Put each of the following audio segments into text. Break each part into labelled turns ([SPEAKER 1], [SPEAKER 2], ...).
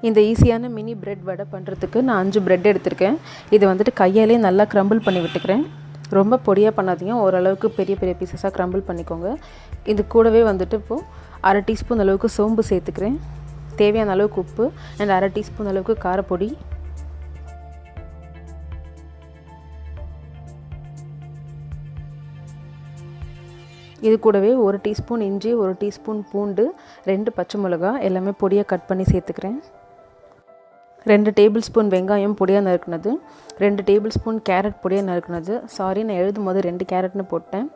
[SPEAKER 1] இந்த ஈஸியான mini bread வடை பண்ணுறதுக்கு நான் 5 பிரெட் எடுத்திருக்கேன். இதை வந்துட்டு கையாலே நல்லா க்ரம்பிள் பண்ணி விட்டுக்கிறேன். ரொம்ப பொடியாக பண்ணாதீங்க, ஓரளவுக்கு பெரிய பெரிய பீசஸாக க்ரம்பிள் பண்ணிக்கோங்க. இது கூடவே வந்துட்டு இப்போது 1/2 டீஸ்பூன் அளவுக்கு சோம்பு சேர்த்துக்கிறேன். தேவையான அளவுக்கு உப்பு அண்ட் 1/2 டீஸ்பூன் அளவுக்கு காரப்பொடி. இது கூடவே 1 டீஸ்பூன் இஞ்சி, 1 டீஸ்பூன் பூண்டு, 2 பச்சை மிளகாய் எல்லாமே பொடியாக கட் பண்ணி சேர்த்துக்கிறேன். 2 டேபிள் ஸ்பூன் வெங்காயம் பொடியாக நறுக்குனது, 2 டேபிள் ஸ்பூன் கேரட் பொடியாக நறுக்குனது. சாரி, நான் எழுதும் போது 2 கேரட்னு போட்டேன்.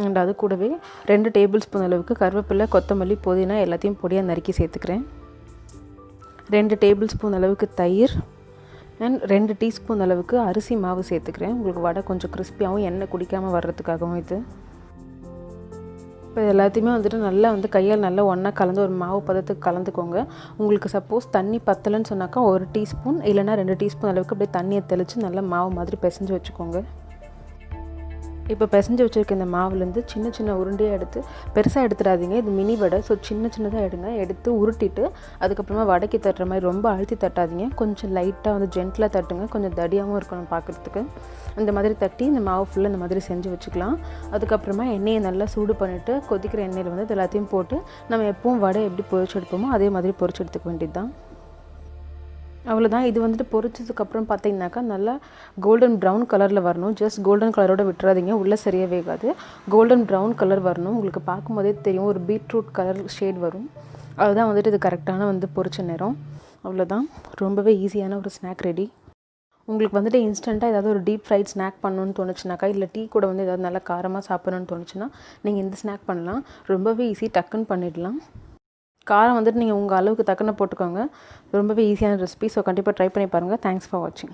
[SPEAKER 1] அண்ட் அது கூடவே 2 டேபிள் ஸ்பூன் அளவுக்கு கருவேப்பிலை, கொத்தமல்லி, புதினா எல்லாத்தையும் பொடியாக நறுக்கி சேர்த்துக்கிறேன். 2 டேபிள் ஸ்பூன் அளவுக்கு தயிர் அண்ட் 2 டீஸ்பூன் அளவுக்கு அரிசி மாவு சேர்த்துக்கிறேன். உங்களுக்கு வடை கொஞ்சம் கிறிஸ்பியாகவும் எண்ணெய் குடிக்காமல் வர்றதுக்காகவும் இது. இப்போ எல்லாத்தையுமே வந்துட்டு நல்லா கையால் நல்லா ஒன்றா கலந்து ஒரு மாவு பதத்துக்கு கலந்துக்கோங்க. உங்களுக்கு சப்போஸ் தண்ணி பத்தலைன்னு சொன்னாக்கா 1 டீஸ்பூன் இல்லைனா 2 டீஸ்பூன் அளவுக்கு அப்படியே தண்ணியை தெளித்து நல்லா மாவு மாதிரி பிசைஞ்சு வச்சுக்கோங்க. இப்போ பிசைஞ்சு வச்சுருக்க இந்த மாவுலேருந்து சின்ன சின்ன உருண்டையாக எடுத்து, பெருசாக எடுத்துடாதீங்க, இது மினி வடை, ஸோ சின்ன சின்னதாக எடுங்க. எடுத்து உருட்டிட்டு அதுக்கப்புறமா வடைக்கு தட்டுற மாதிரி ரொம்ப அழுத்தி தட்டாதீங்க, கொஞ்சம் லைட்டாக ஜென்டிலாக தட்டுங்க. கொஞ்சம் தடியாகவும் இருக்கணும் பார்க்குறதுக்கு. இந்த மாதிரி தட்டி இந்த மாவு ஃபுல்லாக இந்த மாதிரி செஞ்சு வச்சுக்கலாம். அதுக்கப்புறமா எண்ணெயை நல்லா சூடு பண்ணிவிட்டு கொதிக்கிற எண்ணெயில் இது எல்லாத்தையும் போட்டு நம்ம எப்பவும் வடை எப்படி பொரிச்சு எடுப்போமோ அதே மாதிரி பொரிச்சு எடுத்துக்க வேண்டியது தான். அவ்வளோதான். இது வந்துட்டு பொரிச்சதுக்கப்புறம் பார்த்தீங்கன்னாக்கா நல்லா கோல்டன் ப்ரௌன் கலரில் வரணும். ஜஸ்ட் கோல்டன் கலரோட விட்டுறாதீங்க, உள்ளே சரியாக வேகாது. கோல்டன் ப்ரௌன் கலர் வரணும். உங்களுக்கு பார்க்கும்போதே தெரியும், ஒரு பீட்ரூட் கலர் ஷேட் வரும். அதுதான் வந்துட்டு இது கரெக்டான பொரிச்ச நேரம். அவ்வளோதான், ரொம்பவே ஈஸியான ஒரு ஸ்நாக் ரெடி. உங்களுக்கு வந்துட்டு இன்ஸ்டண்ட்டாக ஏதாவது ஒரு டீப் ஃப்ரைட் ஸ்நாக் பண்ணணுன்னு தோணுச்சுனாக்கா, இல்லை டீ கூட ஏதாவது நல்லா காரமாக சாப்பிட்ணுன்னு தோணுச்சுன்னா நீங்கள் இந்த ஸ்நாக் பண்ணலாம். ரொம்பவே ஈஸி, டக்குன்னு பண்ணிடலாம். காரம் வந்துட்டு நீங்கள் உங்கள் அளவுக்கு தக்கன போட்டுக்கோங்க. ரொம்பவே ஈஸியான ரெசிபி. ஸோ கண்டிப்பாக ட்ரை பண்ணி பாருங்கள். தேங்க்ஸ் ஃபார் வாட்சிங்.